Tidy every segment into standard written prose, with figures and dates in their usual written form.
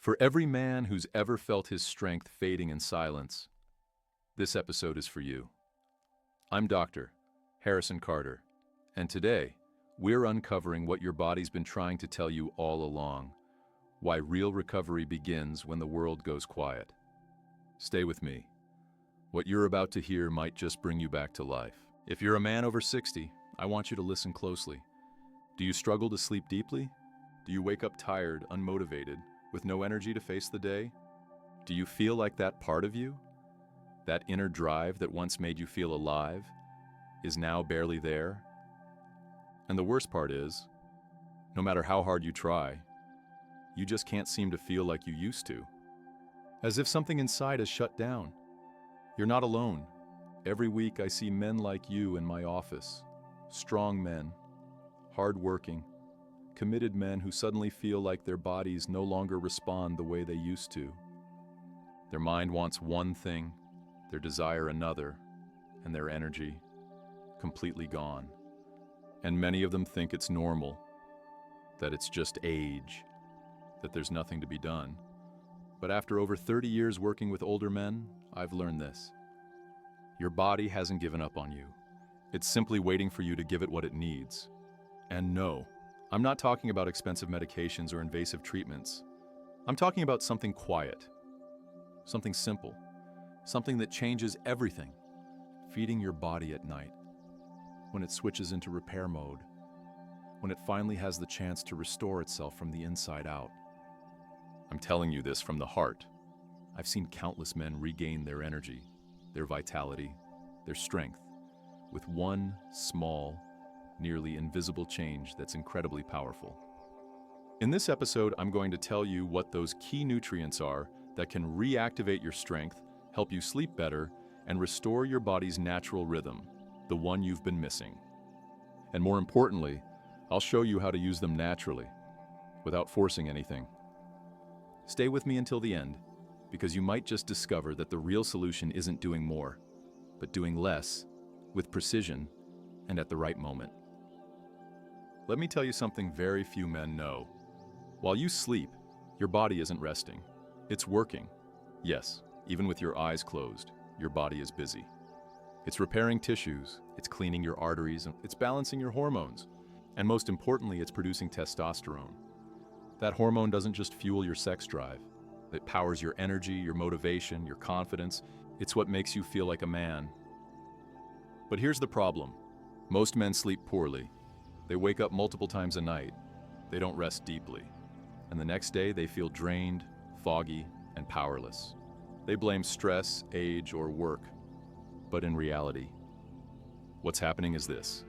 For every man who's ever felt his strength fading in silence, this episode is for you. I'm Dr. Harrison Carter, and today we're uncovering what your body's been trying to tell you all along, why real recovery begins when the world goes quiet. Stay with me. What you're about to hear might just bring you back to life. If you're a man over 60, I want you to listen closely. Do you struggle to sleep deeply? Do you wake up tired, unmotivated, with no energy to face the day? Do you feel like that part of you, that inner drive that once made you feel alive, is now barely there? And the worst part is, no matter how hard you try, you just can't seem to feel like you used to. As if something inside has shut down. You're not alone. Every week I see men like you in my office. Strong men, hard-working, committed men who suddenly feel like their bodies no longer respond the way they used to. Their mind wants one thing, their desire another, and their energy completely gone. And many of them think it's normal, that it's just age, that there's nothing to be done. But after over 30 years working with older men, I've learned this. Your body hasn't given up on you. It's simply waiting for you to give it what it needs. And no, I'm not talking about expensive medications or invasive treatments. I'm talking about something quiet, something simple, something that changes everything. Feeding your body at night, when it switches into repair mode, when it finally has the chance to restore itself from the inside out. I'm telling you this from the heart. I've seen countless men regain their energy, their vitality, their strength, with one small, nearly invisible change that's incredibly powerful. In this episode, I'm going to tell you what those key nutrients are that can reactivate your strength, help you sleep better, and restore your body's natural rhythm, the one you've been missing. And more importantly, I'll show you how to use them naturally, without forcing anything. Stay with me until the end, because you might just discover that the real solution isn't doing more, but doing less, with precision, and at the right moment. Let me tell you something very few men know. While you sleep, your body isn't resting. It's working. Yes, even with your eyes closed, your body is busy. It's repairing tissues, it's cleaning your arteries, it's balancing your hormones, and most importantly, it's producing testosterone. That hormone doesn't just fuel your sex drive. It powers your energy, your motivation, your confidence. It's what makes you feel like a man. But here's the problem. Most men sleep poorly. They wake up multiple times a night. They don't rest deeply. And the next day, they feel drained, foggy, and powerless. They blame stress, age, or work. But in reality, what's happening is this.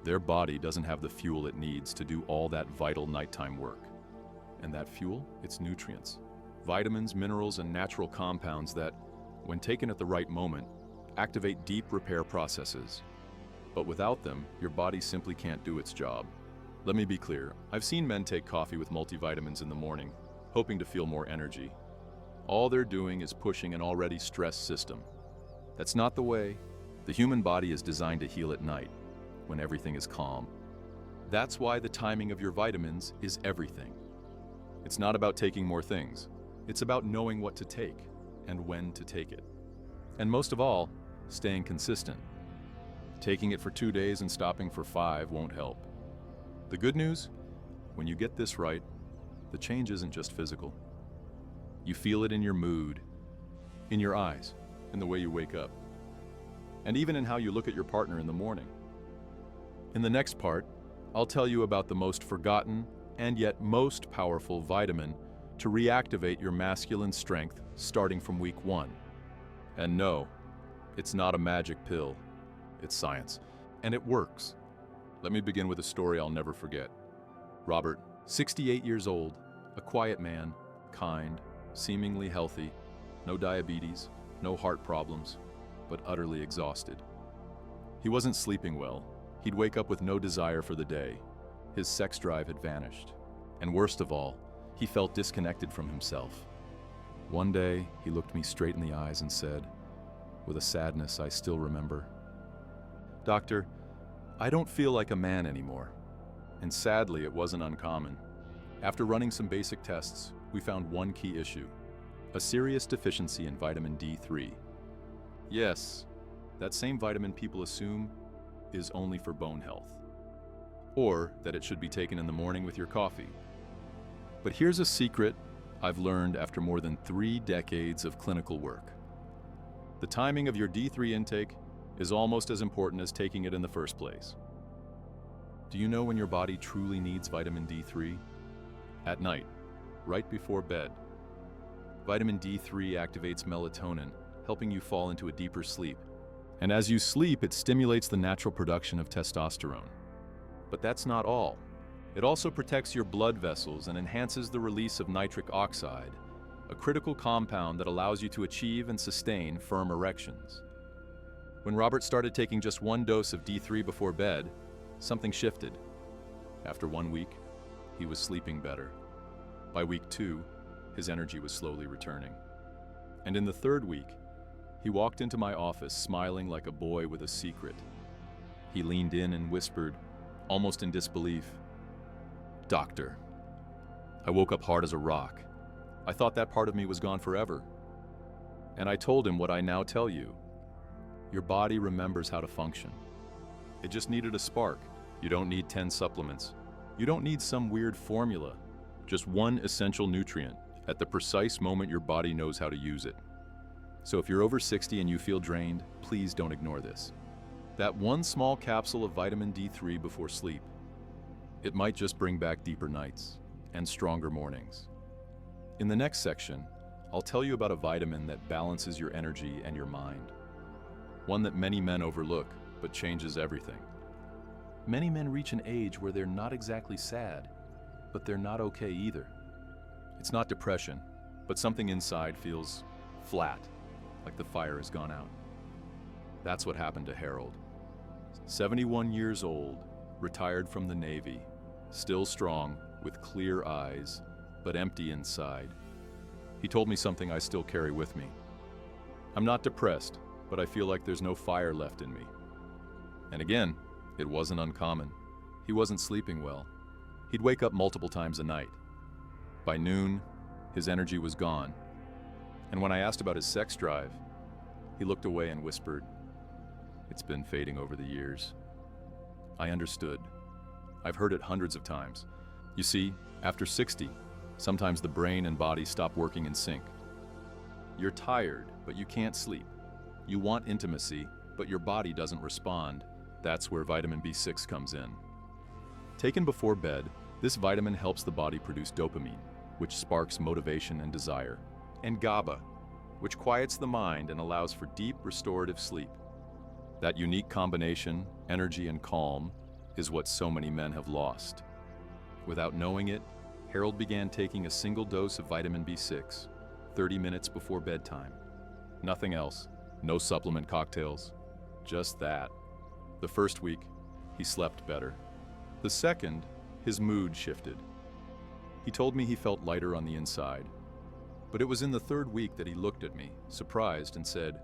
Their body doesn't have the fuel it needs to do all that vital nighttime work. And that fuel, it's nutrients. Vitamins, minerals, and natural compounds that, when taken at the right moment, activate deep repair processes. But without them, your body simply can't do its job. Let me be clear, I've seen men take coffee with multivitamins in the morning, hoping to feel more energy. All they're doing is pushing an already stressed system. That's not the way. The human body is designed to heal at night, when everything is calm. That's why the timing of your vitamins is everything. It's not about taking more things. It's about knowing what to take and when to take it. And most of all, staying consistent. Taking it for 2 days and stopping for 5 won't help. The good news? When you get this right, the change isn't just physical. You feel it in your mood, in your eyes, in the way you wake up, and even in how you look at your partner in the morning. In the next part, I'll tell you about the most forgotten and yet most powerful vitamin to reactivate your masculine strength starting from week 1. And no, it's not a magic pill. It's science, and it works. Let me begin with a story I'll never forget. Robert, 68 years old, a quiet man, kind, seemingly healthy, no diabetes, no heart problems, but utterly exhausted. He wasn't sleeping well. He'd wake up with no desire for the day. His sex drive had vanished. And worst of all, he felt disconnected from himself. One day, he looked me straight in the eyes and said, with a sadness I still remember, "Doctor, I don't feel like a man anymore." And sadly, it wasn't uncommon. After running some basic tests, we found one key issue: a serious deficiency in vitamin D3. Yes, that same vitamin people assume is only for bone health, or that it should be taken in the morning with your coffee. But here's a secret I've learned after more than 3 decades of clinical work. The timing of your D3 intake is almost as important as taking it in the first place. Do you know when your body truly needs vitamin D3? At night, right before bed. Vitamin D3 activates melatonin, helping you fall into a deeper sleep. And as you sleep, it stimulates the natural production of testosterone. But that's not all. It also protects your blood vessels and enhances the release of nitric oxide, a critical compound that allows you to achieve and sustain firm erections. When Robert started taking just 1 dose of D3 before bed, something shifted. After 1 week, he was sleeping better. By week 2, his energy was slowly returning. And in the 3rd week, he walked into my office smiling like a boy with a secret. He leaned in and whispered, almost in disbelief, "Doctor." I woke up hard as a rock. I thought that part of me was gone forever. And I told him what I now tell you. Your body remembers how to function. It just needed a spark. You don't need 10 supplements. You don't need some weird formula. Just one essential nutrient at the precise moment your body knows how to use it. So if you're over 60 and you feel drained, please don't ignore this. That one small capsule of vitamin D3 before sleep, it might just bring back deeper nights and stronger mornings. In the next section, I'll tell you about a vitamin that balances your energy and your mind. One that many men overlook, but changes everything. Many men reach an age where they're not exactly sad, but they're not okay either. It's not depression, but something inside feels flat, like the fire has gone out. That's what happened to Harold. 71 years old, retired from the Navy, still strong, with clear eyes, but empty inside. He told me something I still carry with me. I'm not depressed, but I feel like there's no fire left in me. And again, it wasn't uncommon. He wasn't sleeping well. He'd wake up multiple times a night. By noon, his energy was gone. And when I asked about his sex drive, he looked away and whispered, "It's been fading over the years." I understood. I've heard it hundreds of times. You see, after 60, sometimes the brain and body stop working in sync. You're tired, but you can't sleep. You want intimacy, but your body doesn't respond. That's where vitamin B6 comes in. Taken before bed, this vitamin helps the body produce dopamine, which sparks motivation and desire, and GABA, which quiets the mind and allows for deep restorative sleep. That unique combination, energy and calm, is what so many men have lost. Without knowing it, Harold began taking a single dose of vitamin B6, 30 minutes before bedtime. Nothing else, no supplement cocktails, just that. The first week, he slept better. The second, his mood shifted. He told me he felt lighter on the inside. But it was in the 3rd week that he looked at me, surprised, and said,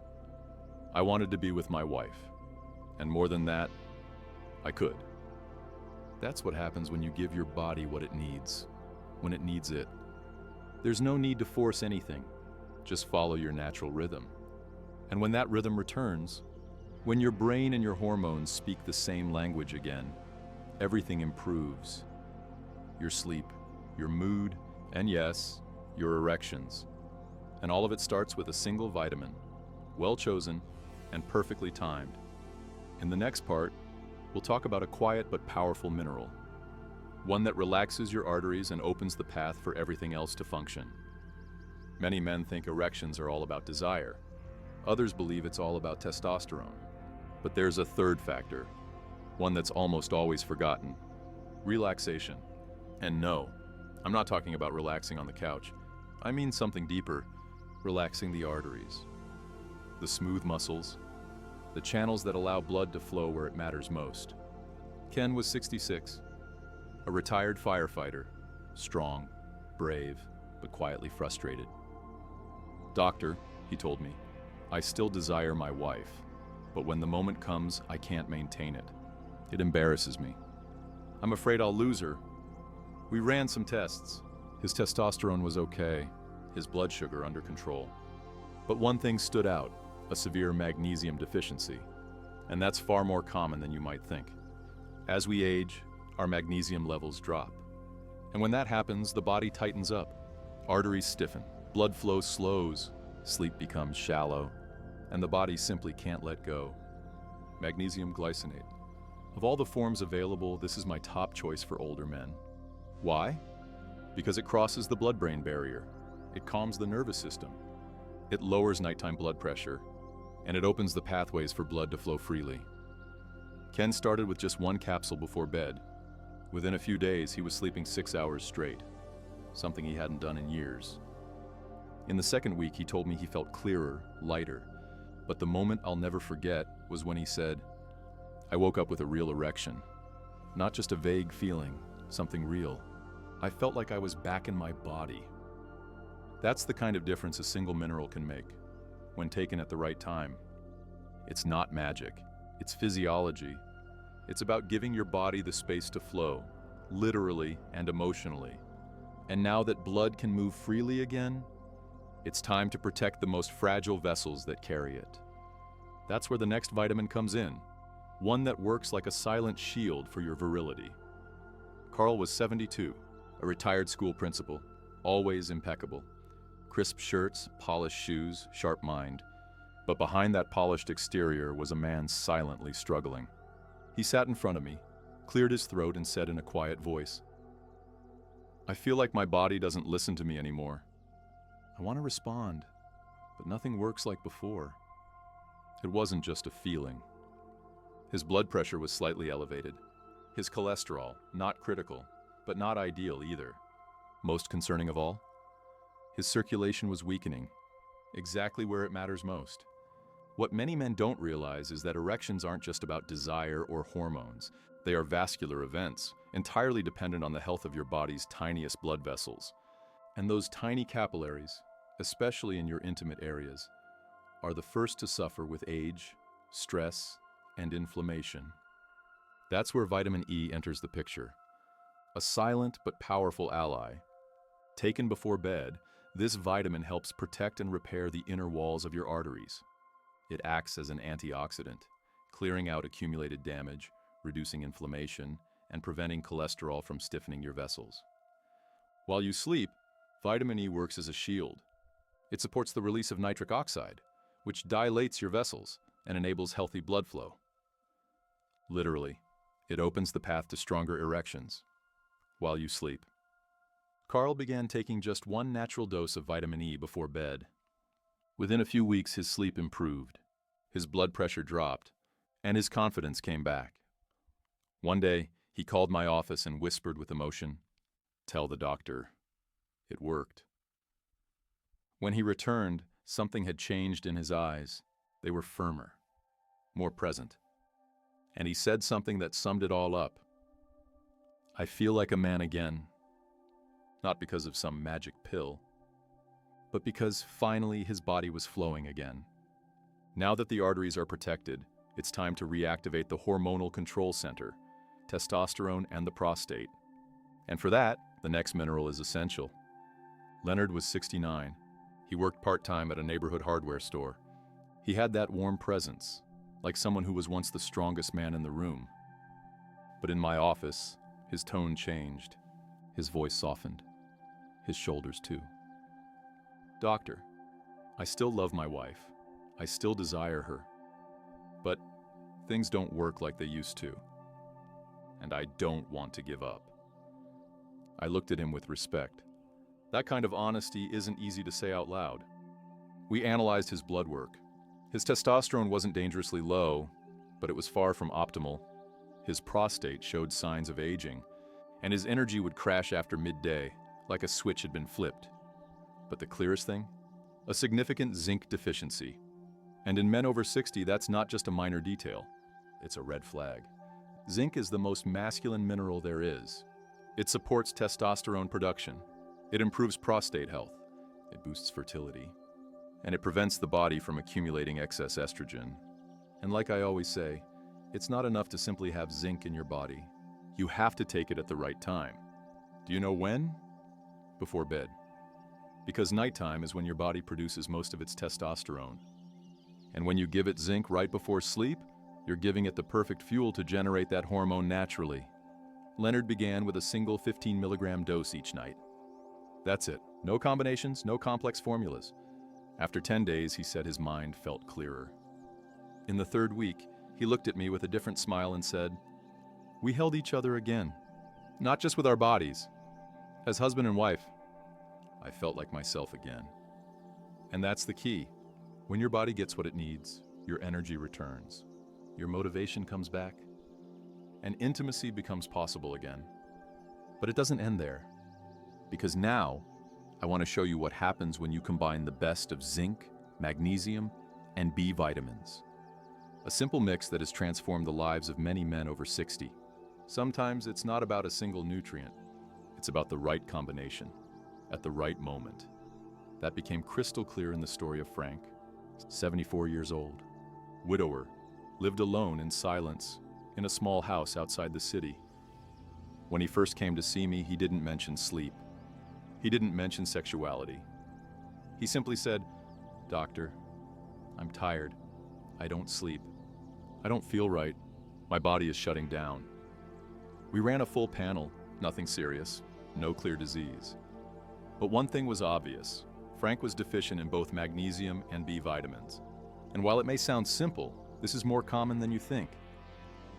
"I wanted to be with my wife. And more than that, I could." That's what happens when you give your body what it needs, when it needs it. There's no need to force anything. Just follow your natural rhythm. And when that rhythm returns, when your brain and your hormones speak the same language again, everything improves. Your sleep, your mood, and yes, your erections. And all of it starts with a single vitamin, well chosen and perfectly timed. In the next part, we'll talk about a quiet but powerful mineral, one that relaxes your arteries and opens the path for everything else to function. Many men think erections are all about desire. Others believe it's all about testosterone. But there's a third factor, one that's almost always forgotten: relaxation. And no, I'm not talking about relaxing on the couch. I mean something deeper, relaxing the arteries, the smooth muscles, the channels that allow blood to flow where it matters most. Ken was 66, a retired firefighter, strong, brave, but quietly frustrated. "Doctor," he told me, "I still desire my wife, but when the moment comes, I can't maintain it. It embarrasses me. I'm afraid I'll lose her. We ran some tests. His testosterone was okay, his blood sugar under control. But one thing stood out, a severe magnesium deficiency. And that's far more common than you might think. As we age, our magnesium levels drop. And when that happens, the body tightens up. Arteries stiffen, blood flow slows, sleep becomes shallow, and the body simply can't let go. Magnesium glycinate. Of all the forms available, this is my top choice for older men. Why? Because it crosses the blood-brain barrier. It calms the nervous system. It lowers nighttime blood pressure, and it opens the pathways for blood to flow freely. Ken started with just one capsule before bed. Within a few days, he was sleeping 6 hours straight, something he hadn't done in years. In the second week, he told me he felt clearer, lighter, but the moment I'll never forget was when he said, "I woke up with a real erection. Not just a vague feeling, something real. I felt like I was back in my body." That's the kind of difference a single mineral can make, when taken at the right time. It's not magic, it's physiology. It's about giving your body the space to flow, literally and emotionally. And now that blood can move freely again, it's time to protect the most fragile vessels that carry it. That's where the next vitamin comes in, one that works like a silent shield for your virility. Carl was 72, a retired school principal, always impeccable. Crisp shirts, polished shoes, sharp mind. But behind that polished exterior was a man silently struggling. He sat in front of me, cleared his throat, and said in a quiet voice, "I feel like my body doesn't listen to me anymore. I want to respond, but nothing works like before." It wasn't just a feeling. His blood pressure was slightly elevated. His cholesterol, not critical, but not ideal either. Most concerning of all, his circulation was weakening, exactly where it matters most. What many men don't realize is that erections aren't just about desire or hormones. They are vascular events, entirely dependent on the health of your body's tiniest blood vessels. And those tiny capillaries, especially in your intimate areas, are the first to suffer with age, stress, and inflammation. That's where vitamin E enters the picture. A silent but powerful ally. Taken before bed, this vitamin helps protect and repair the inner walls of your arteries. It acts as an antioxidant, clearing out accumulated damage, reducing inflammation, and preventing cholesterol from stiffening your vessels. While you sleep, vitamin E works as a shield. It supports the release of nitric oxide, which dilates your vessels and enables healthy blood flow. Literally, it opens the path to stronger erections while you sleep. Carl began taking just one natural dose of vitamin E before bed. Within a few weeks, his sleep improved, his blood pressure dropped, and his confidence came back. One day, he called my office and whispered with emotion, "Tell the doctor, it worked." When he returned, something had changed in his eyes. They were firmer, more present. And he said something that summed it all up. "I feel like a man again. Not because of some magic pill, but because finally his body was flowing again. Now that the arteries are protected, it's time to reactivate the hormonal control center, testosterone and the prostate. And for that, the next mineral is essential." Leonard was 69. He worked part-time at a neighborhood hardware store. He had that warm presence, like someone who was once the strongest man in the room. But in my office, his tone changed. His voice softened. His shoulders too. "Doctor, I still love my wife. I still desire her. But things don't work like they used to. And I don't want to give up." I looked at him with respect. That kind of honesty isn't easy to say out loud. We analyzed his blood work. His testosterone wasn't dangerously low, but it was far from optimal. His prostate showed signs of aging, and his energy would crash after midday, like a switch had been flipped. But the clearest thing? A significant zinc deficiency. And in men over 60, that's not just a minor detail. It's a red flag. Zinc is the most masculine mineral there is. It supports testosterone production. It improves prostate health. It boosts fertility. And it prevents the body from accumulating excess estrogen. And like I always say, it's not enough to simply have zinc in your body. You have to take it at the right time. Do you know when? before bed. Because nighttime is when your body produces most of its testosterone. And when you give it zinc right before sleep, you're giving it the perfect fuel to generate that hormone naturally. Leonard began with a single 15 milligram dose each night. That's it. No combinations, no complex formulas. After 10 days, he said his mind felt clearer. In the third week, he looked at me with a different smile and said, "We held each other again. Not just with our bodies. As husband and wife." I felt like myself again. And that's the key. When your body gets what it needs, your energy returns. Your motivation comes back, and intimacy becomes possible again. But it doesn't end there. Because now, I want to show you what happens when you combine the best of zinc, magnesium, and B vitamins. A simple mix that has transformed the lives of many men over 60. Sometimes it's not about a single nutrient. It's about the right combination, at the right moment. That became crystal clear in the story of Frank, 74 years old, widower, lived alone in silence in a small house outside the city. When he first came to see me, he didn't mention sleep. He didn't mention sexuality. He simply said, "Doctor, I'm tired. I don't sleep. I don't feel right. My body is shutting down." We ran a full panel, nothing serious, no clear disease. But one thing was obvious. Frank was deficient in both magnesium and B vitamins. And while it may sound simple, this is more common than you think.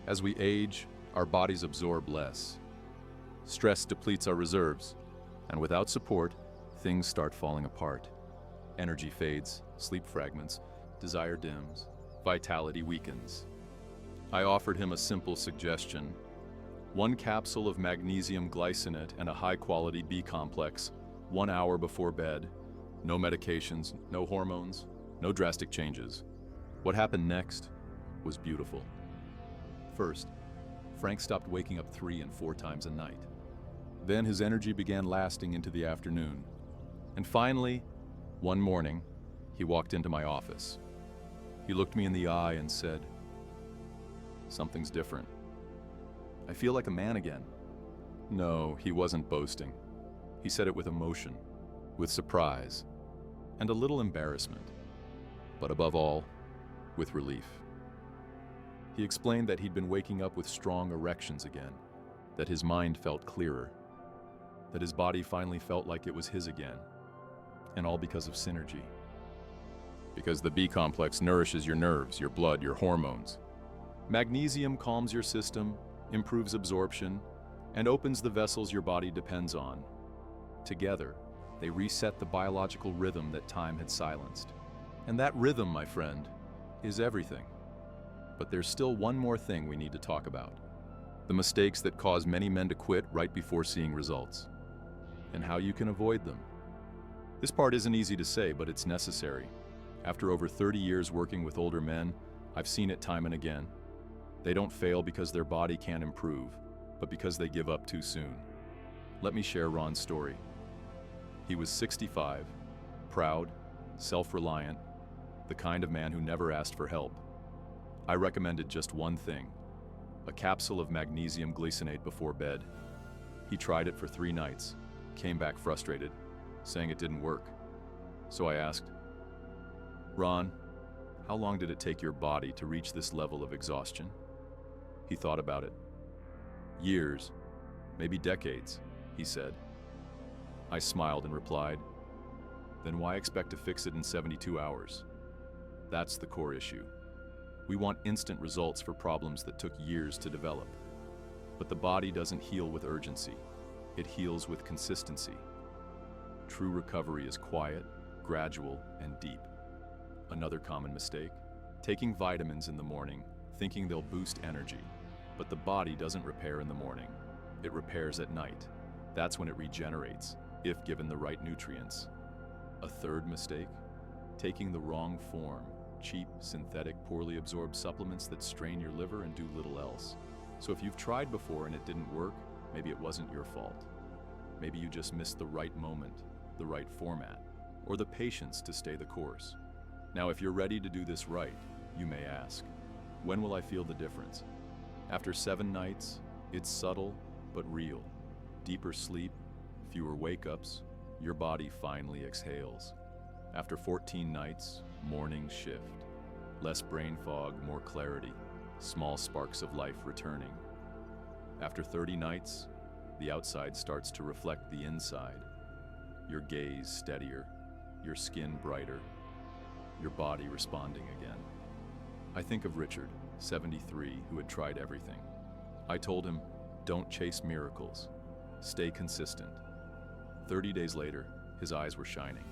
As we age, our bodies absorb less. Stress depletes our reserves, and without support, things start falling apart. Energy fades, sleep fragments, desire dims, vitality weakens. I offered him a simple suggestion: 1 capsule of magnesium glycinate and a high-quality B complex, 1 hour before bed. No medications, no hormones, no drastic changes. What happened next was beautiful. First, Frank stopped waking up 3 and 4 times a night. Then his energy began lasting into the afternoon. And finally, one morning, he walked into my office. He looked me in the eye and said, "Something's different. I feel like a man again." No, he wasn't boasting. He said it with emotion, with surprise, and a little embarrassment, but above all, with relief. He explained that he'd been waking up with strong erections again, that his mind felt clearer, that his body finally felt like it was his again, and all because of synergy. Because the B complex nourishes your nerves, your blood, your hormones. Magnesium calms your system, improves absorption, and opens the vessels your body depends on. Together, they reset the biological rhythm that time had silenced. And that rhythm, my friend, is everything. But there's still one more thing we need to talk about. The mistakes that cause many men to quit right before seeing results. And how you can avoid them. This part isn't easy to say, but it's necessary. After over 30 years working with older men, I've seen it time and again. They don't fail because their body can't improve, but because they give up too soon. Let me share Ron's story. He was 65, proud, self-reliant, the kind of man who never asked for help. I recommended just one thing, a capsule of magnesium glycinate before bed. He tried it for 3 nights, came back frustrated, saying it didn't work. So I asked, "Ron, how long did it take your body to reach this level of exhaustion?" He thought about it. "Years, maybe decades," he said. I smiled and replied, "Then why expect to fix it in 72 hours? That's the core issue. We want instant results for problems that took years to develop. But the body doesn't heal with urgency. It heals with consistency. True recovery is quiet, gradual, and deep." Another common mistake, taking vitamins in the morning, thinking they'll boost energy. But the body doesn't repair in the morning. It repairs at night. That's when it regenerates, if given the right nutrients. A third mistake, taking the wrong form, cheap, synthetic, poorly absorbed supplements that strain your liver and do little else. So if you've tried before and it didn't work, maybe it wasn't your fault. Maybe you just missed the right moment, the right format, or the patience to stay the course. Now, if you're ready to do this right, you may ask, when will I feel the difference? After 7 nights, it's subtle but real. Deeper sleep, fewer wake-ups, your body finally exhales. After 14 nights, mornings shift. Less brain fog, more clarity, small sparks of life returning. After 30 nights, the outside starts to reflect the inside. Your gaze steadier, your skin brighter, your body responding again. I think of Richard, 73, who had tried everything. I told him, don't chase miracles, stay consistent. 30 days later, his eyes were shining.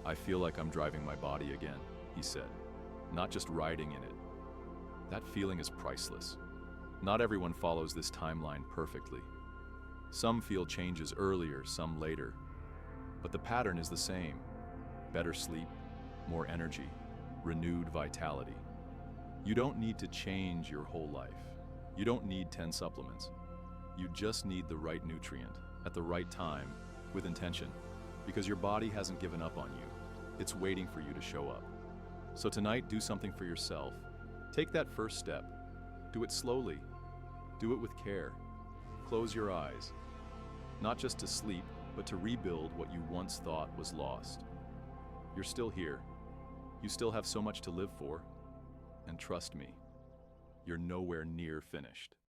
I feel like I'm driving my body again, he said, not just riding in it. That feeling is priceless. Not everyone follows this timeline perfectly. Some feel changes earlier, some later. But the pattern is the same. Better sleep, more energy, renewed vitality. You don't need to change your whole life. You don't need 10 supplements. You just need the right nutrient, at the right time, with intention. Because your body hasn't given up on you. It's waiting for you to show up. So tonight, do something for yourself. Take that first step. Do it slowly. Do it with care. Close your eyes. Not just to sleep, but to rebuild what you once thought was lost. You're still here. You still have so much to live for. And trust me, you're nowhere near finished.